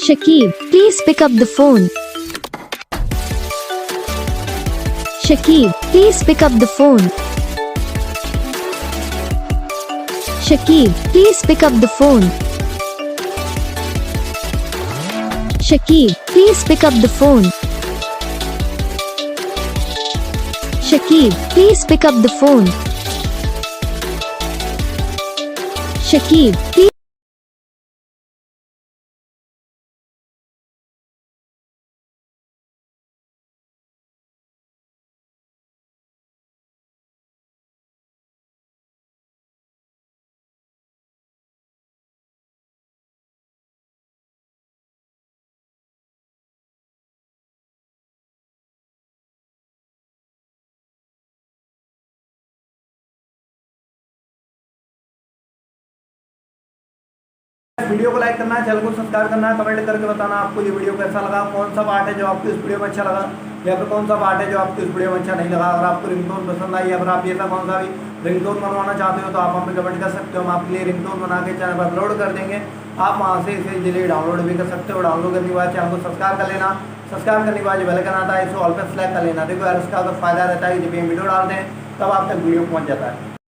Shakib, please pick up the phone. Shakib, please pick up the phone. Shakib, please pick up the phone. Shakib, please pick up the phone. Shakib, please pick up the phone. Shakib, please. Video को like करना है, channel को subscribe करना है, comment करके बताना आपको ये वीडियो कैसा लगा, कौन सा पार्ट है जो आपको इस वीडियो में अच्छा लगा या फिर कौन सा पार्ट है जो आपको इस वीडियो में अच्छा नहीं लगा। अगर आपको रिंगटोन पसंद आई या फिर आप ऐसा कौन सा भी रिंगटोन बनवाना चाहते हो तो आप हमें कमेंट कर सकते हो। हम आपके लिए रिंगटोन बना के चैनल पर अपलोड कर देंगे, आप वहाँ से इसे इजीली डाउनलोड भी कर सकते हो। डाउनलोड करने के बाद चैनल को सब्सक्राइब कर लेना, सब्सक्राइब करने के बाद जो बेल आइकन आता है इसे ऑल पे सेलेक्ट कर लेना। देखो यार उसका अगर फायदा रहता है जब ये वीडियो डालते हैं तब आप तक वीडियो पहुँच जाता है।